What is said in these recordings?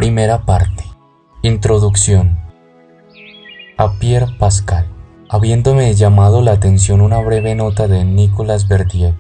Primera parte. Introducción. A Pierre Pascal. Habiéndome llamado la atención una breve nota de Nicolas Verdier,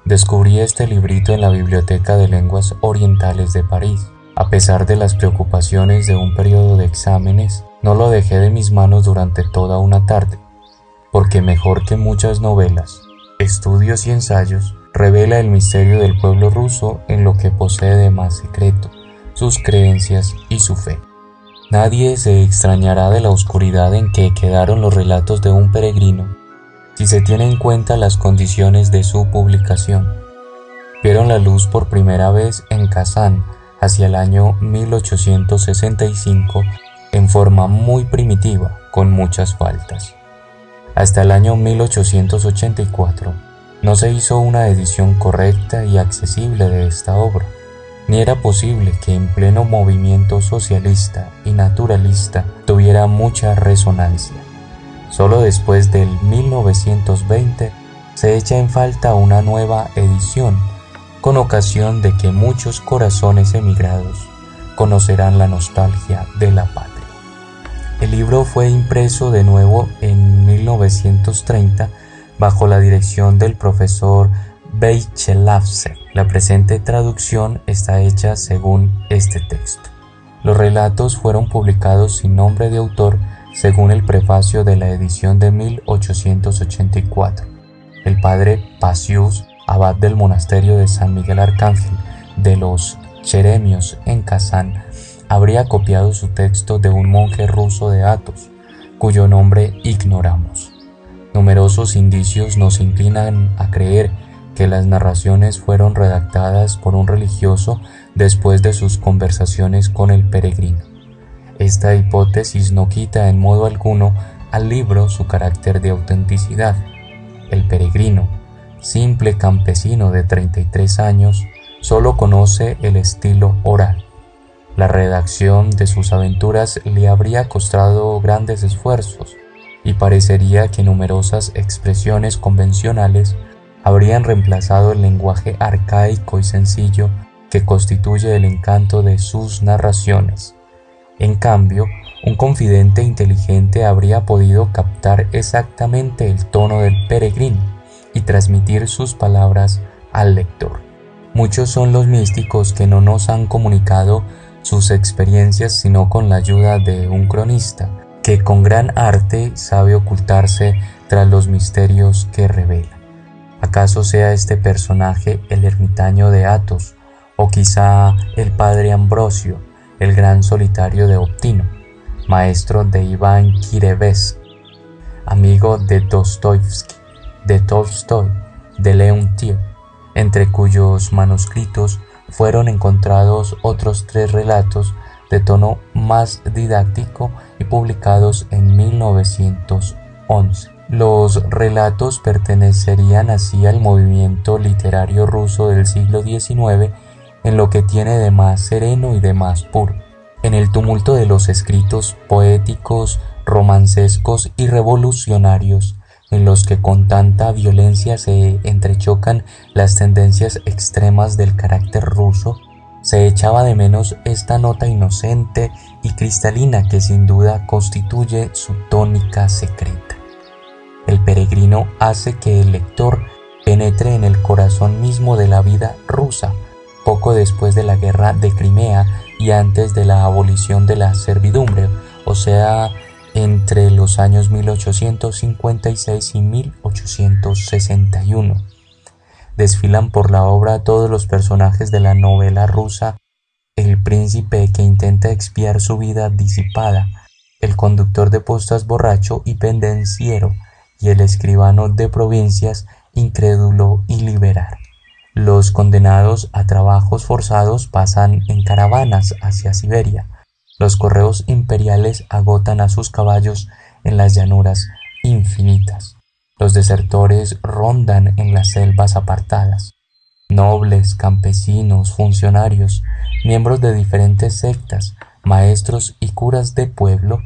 descubrí este librito en la Biblioteca de Lenguas Orientales de París. A pesar de las preocupaciones de un periodo de exámenes, no lo dejé de mis manos durante toda una tarde, porque mejor que muchas novelas, estudios y ensayos, revela el misterio del pueblo ruso en lo que posee de más secreto, sus creencias y su fe. Nadie se extrañará de la oscuridad en que quedaron los relatos de un peregrino, si se tiene en cuenta las condiciones de su publicación. Vieron la luz por primera vez en Kazán hacia el año 1865 en forma muy primitiva, con muchas faltas. Hasta el año 1884 no se hizo una edición correcta y accesible de esta obra, ni era posible que en pleno movimiento socialista y naturalista tuviera mucha resonancia. Solo después del 1920 se echa en falta una nueva edición, con ocasión de que muchos corazones emigrados conocerán la nostalgia de la patria. El libro fue impreso de nuevo en 1930 bajo la dirección del profesor Beichelavsky. La presente traducción está hecha según este texto. Los relatos fueron publicados sin nombre de autor según el prefacio de la edición de 1884. El padre Pasius, abad del monasterio de San Miguel Arcángel de los Cheremios en Kazán, habría copiado su texto de un monje ruso de Athos, cuyo nombre ignoramos. Numerosos indicios nos inclinan a creer que las narraciones fueron redactadas por un religioso después de sus conversaciones con el peregrino. Esta hipótesis no quita en modo alguno al libro su carácter de autenticidad. El peregrino, simple campesino de 33 años, solo conoce el estilo oral. La redacción de sus aventuras le habría costado grandes esfuerzos, y parecería que numerosas expresiones convencionales habrían reemplazado el lenguaje arcaico y sencillo que constituye el encanto de sus narraciones. En cambio, un confidente inteligente habría podido captar exactamente el tono del peregrino y transmitir sus palabras al lector. Muchos son los místicos que no nos han comunicado sus experiencias sino con la ayuda de un cronista, que con gran arte sabe ocultarse tras los misterios que revela. ¿Acaso sea este personaje el ermitaño de Athos, o quizá el padre Ambrosio, el gran solitario de Optino, maestro de Iván Kirevetsky, amigo de Dostoyevsky, de Tolstoy, de Leontiev, entre cuyos manuscritos fueron encontrados otros 3 relatos de tono más didáctico y publicados en 1911. Los relatos pertenecerían así al movimiento literario ruso del siglo XIX en lo que tiene de más sereno y de más puro. En el tumulto de los escritos poéticos, romancescos y revolucionarios, en los que con tanta violencia se entrechocan las tendencias extremas del carácter ruso, se echaba de menos esta nota inocente y cristalina que sin duda constituye su tónica secreta. El peregrino hace que el lector penetre en el corazón mismo de la vida rusa, poco después de la guerra de Crimea y antes de la abolición de la servidumbre, o sea, entre los años 1856 y 1861. Desfilan por la obra todos los personajes de la novela rusa: el príncipe que intenta expiar su vida disipada, el conductor de postas borracho y pendenciero, y el escribano de provincias incrédulo y liberal. Los condenados a trabajos forzados pasan en caravanas hacia Siberia. Los correos imperiales agotan a sus caballos en las llanuras infinitas. Los desertores rondan en las selvas apartadas. Nobles, campesinos, funcionarios, miembros de diferentes sectas, maestros y curas de pueblo,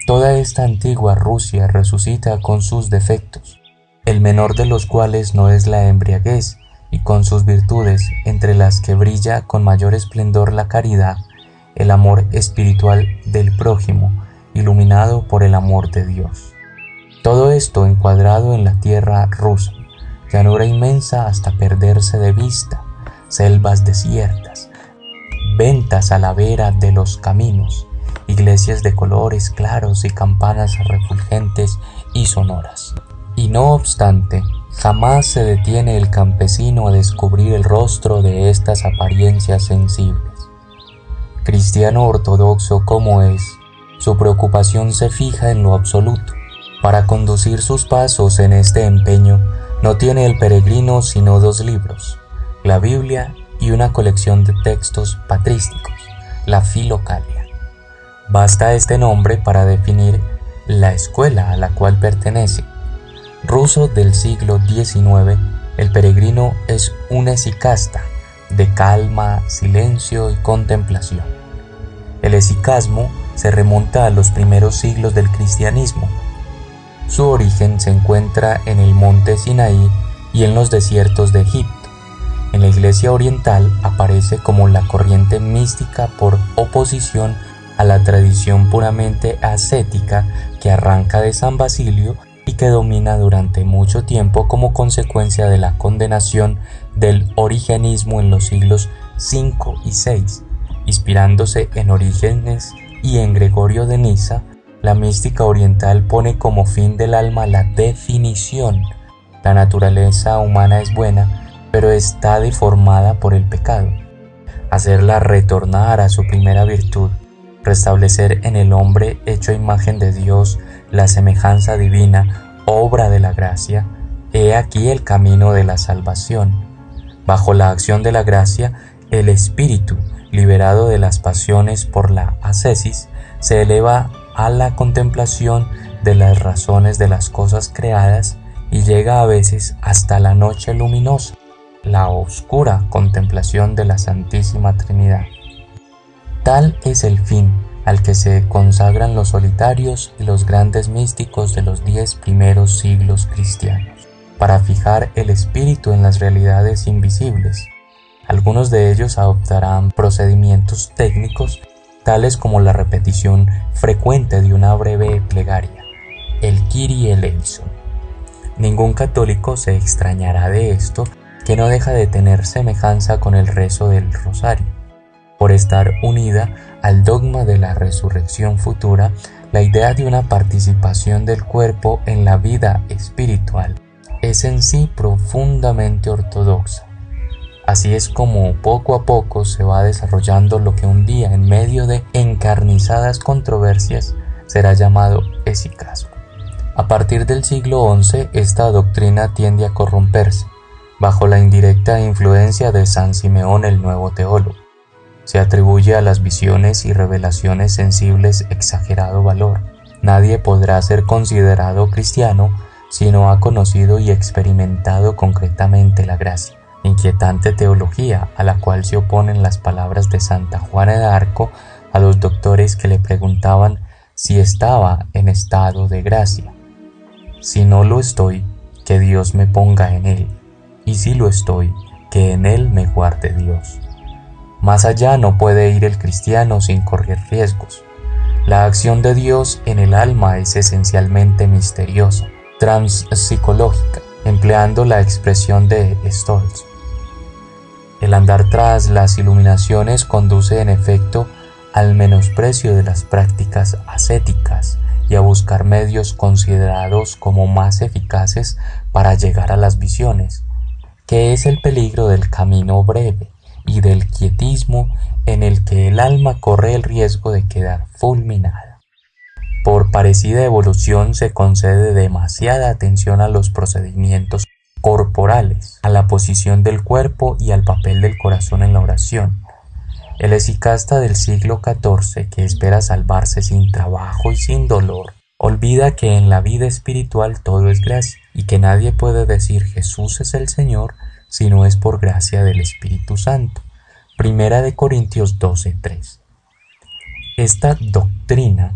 toda esta antigua Rusia resucita con sus defectos, el menor de los cuales no es la embriaguez, y con sus virtudes, entre las que brilla con mayor esplendor la caridad, el amor espiritual del prójimo, iluminado por el amor de Dios. Todo esto encuadrado en la tierra rusa, llanura inmensa hasta perderse de vista, selvas desiertas, ventas a la vera de los caminos, iglesias de colores claros y campanas refulgentes y sonoras. Y no obstante, jamás se detiene el campesino a descubrir el rostro de estas apariencias sensibles. Cristiano ortodoxo como es, su preocupación se fija en lo absoluto. Para conducir sus pasos en este empeño, no tiene el peregrino sino 2 libros, la Biblia y una colección de textos patrísticos, la Filocalia. Basta este nombre para definir la escuela a la cual pertenece. Ruso del siglo XIX, el peregrino es un esicasta de calma, silencio y contemplación. El esicasmo se remonta a los primeros siglos del cristianismo. Su origen se encuentra en el monte Sinaí y en los desiertos de Egipto. En la Iglesia oriental aparece como la corriente mística por oposición a la tradición puramente ascética que arranca de San Basilio y que domina durante mucho tiempo como consecuencia de la condenación del origenismo en los siglos V y VI. Inspirándose en Orígenes y en Gregorio de Niza, la mística oriental pone como fin del alma la definición. La naturaleza humana es buena, pero está deformada por el pecado. Hacerla retornar a su primera virtud, restablecer en el hombre hecho imagen de Dios la semejanza divina, obra de la gracia, he aquí el camino de la salvación. Bajo la acción de la gracia, el espíritu, liberado de las pasiones por la ascesis, se eleva a la contemplación de las razones de las cosas creadas y llega a veces hasta la noche luminosa, la oscura contemplación de la Santísima Trinidad. Tal es el fin al que se consagran los solitarios y los grandes místicos de los 10 primeros siglos cristianos, para fijar el espíritu en las realidades invisibles. Algunos de ellos adoptarán procedimientos técnicos tales como la repetición frecuente de una breve plegaria, el Kyrie eleison. Ningún católico se extrañará de esto, que no deja de tener semejanza con el rezo del rosario. Por estar unida al dogma de la resurrección futura, la idea de una participación del cuerpo en la vida espiritual es en sí profundamente ortodoxa. Así es como poco a poco se va desarrollando lo que un día, en medio de encarnizadas controversias, será llamado esicasmo. A partir del siglo XI, esta doctrina tiende a corromperse, bajo la indirecta influencia de San Simeón el Nuevo Teólogo. Se atribuye a las visiones y revelaciones sensibles exagerado valor. Nadie podrá ser considerado cristiano si no ha conocido y experimentado concretamente la gracia. Inquietante teología a la cual se oponen las palabras de Santa Juana de Arco a los doctores que le preguntaban si estaba en estado de gracia. Si no lo estoy, que Dios me ponga en él, y si lo estoy, que en él me guarde Dios. Más allá no puede ir el cristiano sin correr riesgos. La acción de Dios en el alma es esencialmente misteriosa, transpsicológica, empleando la expresión de Stolz. El andar tras las iluminaciones conduce en efecto al menosprecio de las prácticas ascéticas y a buscar medios considerados como más eficaces para llegar a las visiones, que es el peligro del camino breve y del quietismo en el que el alma corre el riesgo de quedar fulminada. Por parecida evolución se concede demasiada atención a los procedimientos corporales, a la posición del cuerpo y al papel del corazón en la oración. El esicasta del siglo XIV, que espera salvarse sin trabajo y sin dolor, olvida que en la vida espiritual todo es gracia y que nadie puede decir Jesús es el Señor si no es por gracia del Espíritu Santo. Primera de Corintios 12:3. Esta doctrina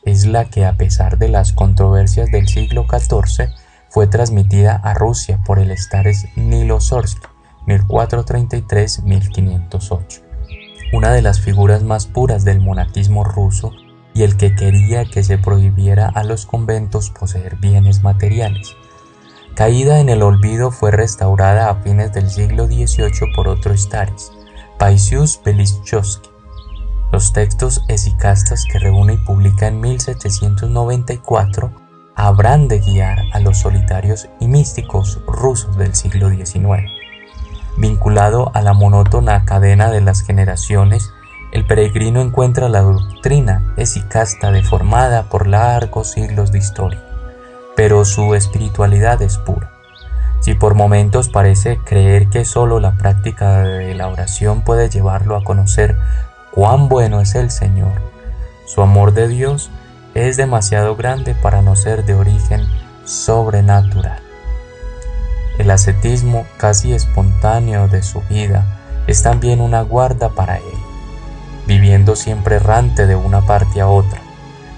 es la que, a pesar de las controversias del siglo XIV, fue transmitida a Rusia por el Stares Nilosorsky, 1433-1508. una de las figuras más puras del monaquismo ruso y el que quería que se prohibiera a los conventos poseer bienes materiales. Caída en el olvido, fue restaurada a fines del siglo XVIII por otro Staris, Paisius Belichovsky. Los textos hesicastas que reúne y publica en 1794 habrán de guiar a los solitarios y místicos rusos del siglo XIX. Vinculado a la monótona cadena de las generaciones, el peregrino encuentra la doctrina hesicasta deformada por largos siglos de historia, pero su espiritualidad es pura. Si por momentos parece creer que solo la práctica de la oración puede llevarlo a conocer cuán bueno es el Señor, su amor de Dios es demasiado grande para no ser de origen sobrenatural. El ascetismo casi espontáneo de su vida es también una guarda para él, viviendo siempre errante de una parte a otra,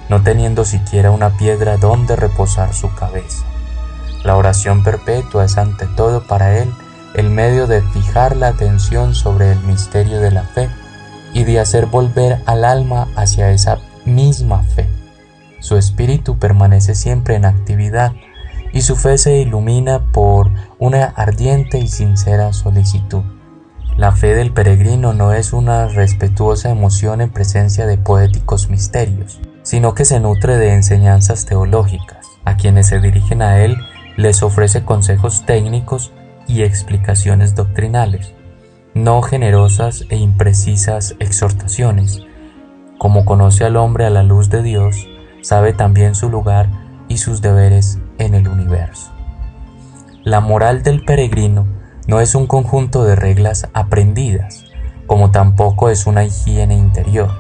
no teniendo siquiera una piedra donde reposar su cabeza. La oración perpetua es ante todo para él el medio de fijar la atención sobre el misterio de la fe y de hacer volver al alma hacia esa misma fe. Su espíritu permanece siempre en actividad y su fe se ilumina por una ardiente y sincera solicitud. La fe del peregrino no es una respetuosa emoción en presencia de poéticos misterios, sino que se nutre de enseñanzas teológicas. A quienes se dirigen a él les ofrece consejos técnicos y explicaciones doctrinales, no generosas e imprecisas exhortaciones. Como conoce al hombre a la luz de Dios, sabe también su lugar y sus deberes en el universo. La moral del peregrino no es un conjunto de reglas aprendidas, como tampoco es una higiene interior.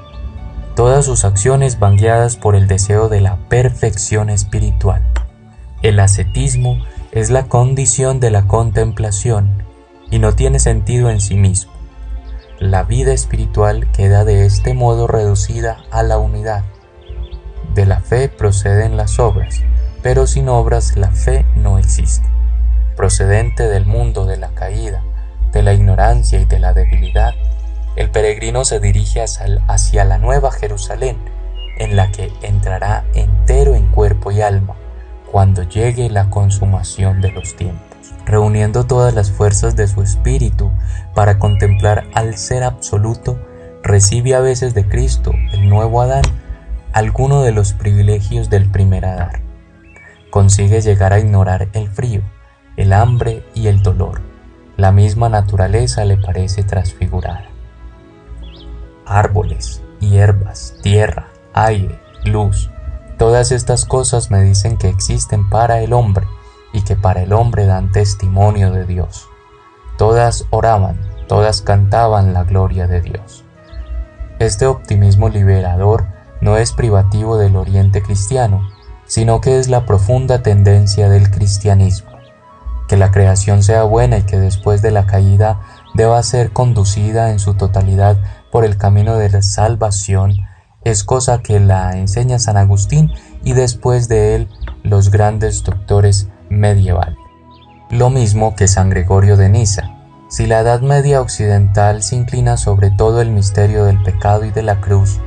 Todas sus acciones van guiadas por el deseo de la perfección espiritual. El ascetismo es la condición de la contemplación y no tiene sentido en sí mismo. La vida espiritual queda de este modo reducida a la unidad. De la fe proceden las obras, pero sin obras la fe no existe. Procedente del mundo de la caída, de la ignorancia y de la debilidad, el peregrino se dirige hacia la nueva Jerusalén, en la que entrará entero en cuerpo y alma, cuando llegue la consumación de los tiempos. Reuniendo todas las fuerzas de su espíritu para contemplar al Ser Absoluto, recibe a veces de Cristo, el nuevo Adán, alguno de los privilegios del primer Adán. Consigue llegar a ignorar el frío, el hambre y el dolor. La misma naturaleza le parece transfigurada. Árboles, hierbas, tierra, aire, luz, todas estas cosas me dicen que existen para el hombre y que para el hombre dan testimonio de Dios. Todas oraban, todas cantaban la gloria de Dios. Este optimismo liberador no es privativo del oriente cristiano, sino que es la profunda tendencia del cristianismo. Que la creación sea buena y que después de la caída deba ser conducida en su totalidad por el camino de la salvación es cosa que la enseña San Agustín y después de él los grandes doctores medievales. Lo mismo que San Gregorio de Niza. Si la Edad Media occidental se inclina sobre todo el misterio del pecado y de la cruz,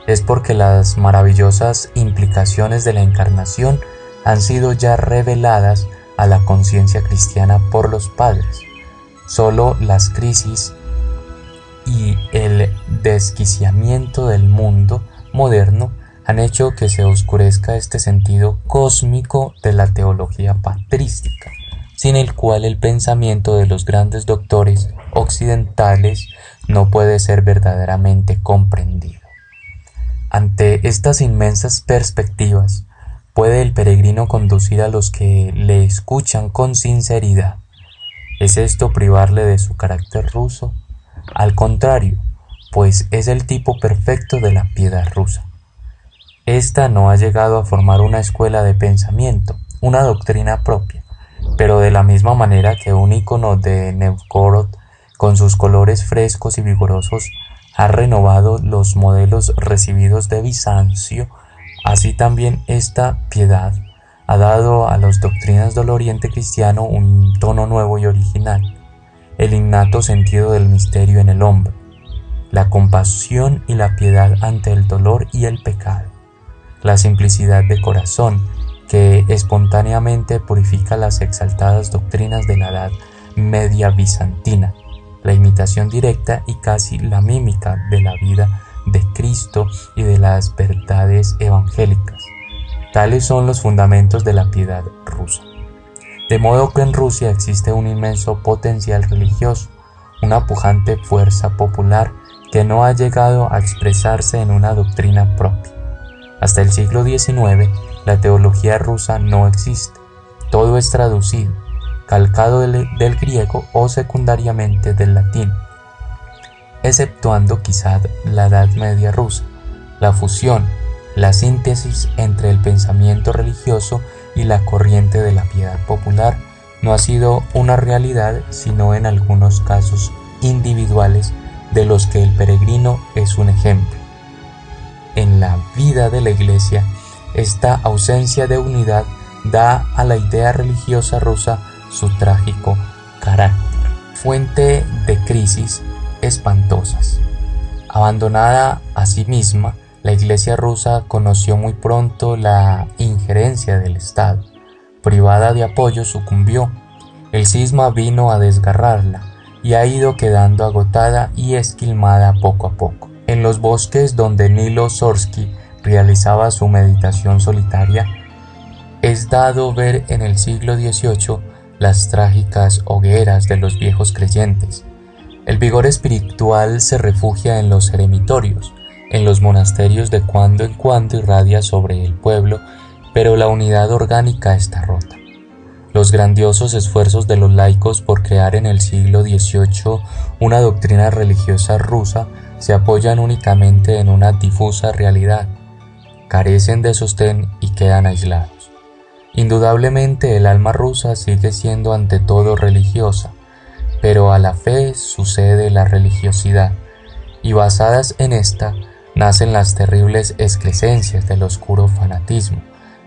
es porque las maravillosas implicaciones de la encarnación han sido ya reveladas a la conciencia cristiana por los padres. Solo las crisis y el desquiciamiento del mundo moderno han hecho que se oscurezca este sentido cósmico de la teología patrística, sin el cual el pensamiento de los grandes doctores occidentales no puede ser verdaderamente comprendido. Ante estas inmensas perspectivas, ¿puede el peregrino conducir a los que le escuchan con sinceridad? ¿Es esto privarle de su carácter ruso? Al contrario, pues es el tipo perfecto de la piedad rusa. Esta no ha llegado a formar una escuela de pensamiento, una doctrina propia, pero de la misma manera que un ícono de Novgorod, con sus colores frescos y vigorosos, ha renovado los modelos recibidos de Bizancio, así también esta piedad ha dado a las doctrinas del Oriente cristiano un tono nuevo y original, el innato sentido del misterio en el hombre. la compasión y la piedad ante el dolor y el pecado, la simplicidad de corazón que espontáneamente purifica las exaltadas doctrinas de la Edad Media bizantina, la imitación directa y casi la mímica de la vida de Cristo y de las verdades evangélicas. Tales son los fundamentos de la piedad rusa. De modo que en Rusia existe un inmenso potencial religioso, una pujante fuerza popular que no ha llegado a expresarse en una doctrina propia. Hasta el siglo XIX, la teología rusa no existe. Todo es traducido, calcado del griego o secundariamente del latín, exceptuando quizá la Edad Media rusa. La fusión, la síntesis entre el pensamiento religioso y la corriente de la piedad popular no ha sido una realidad sino en algunos casos individuales de los que el peregrino es un ejemplo. En la vida de la Iglesia, esta ausencia de unidad da a la idea religiosa rusa su trágico carácter, fuente de crisis espantosas. Abandonada a sí misma, la Iglesia rusa conoció muy pronto la injerencia del Estado. Privada de apoyo, sucumbió. El cisma vino a desgarrarla y ha ido quedando agotada y esquilmada poco a poco. En los bosques donde Nilo Sorsky realizaba su meditación solitaria, es dado ver en el siglo XVIII las trágicas hogueras de los viejos creyentes. El vigor espiritual se refugia en los eremitorios, en los monasterios de cuando en cuando irradia sobre el pueblo, pero la unidad orgánica está rota. Los grandiosos esfuerzos de los laicos por crear en el siglo XVIII una doctrina religiosa rusa se apoyan únicamente en una difusa realidad, carecen de sostén y quedan aislados. Indudablemente el alma rusa sigue siendo ante todo religiosa, pero a la fe sucede la religiosidad, y basadas en esta nacen las terribles excrescencias del oscuro fanatismo,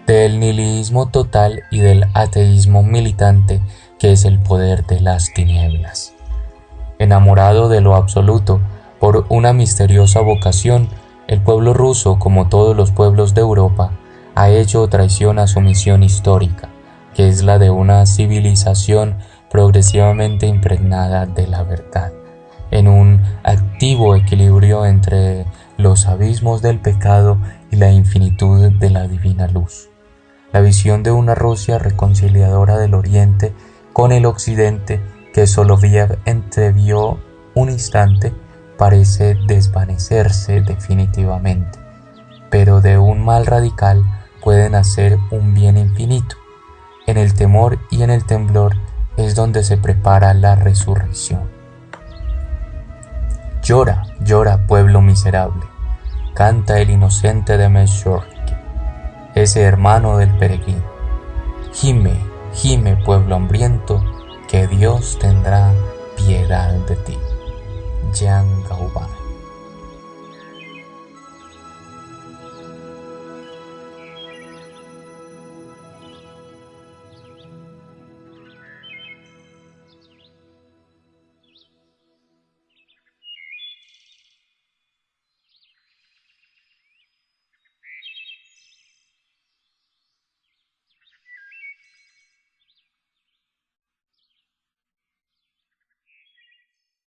del nihilismo total y del ateísmo militante que es el poder de las tinieblas. Enamorado de lo absoluto por una misteriosa vocación, el pueblo ruso, como todos los pueblos de Europa, ha hecho traición a su misión histórica, que es la de una civilización progresivamente impregnada de la verdad, en un activo equilibrio entre los abismos del pecado y la infinitud de la divina luz. La visión de una Rusia reconciliadora del Oriente con el Occidente, que Soloviev entrevió un instante, parece desvanecerse definitivamente, pero de un mal radical puede nacer un bien infinito. En el temor y en el temblor es donde se prepara la resurrección. Llora, llora, pueblo miserable, canta el inocente de Messorgsk, ese hermano del peregrino. Gime, gime, pueblo hambriento, que Dios tendrá piedad de ti. Jan Gauban.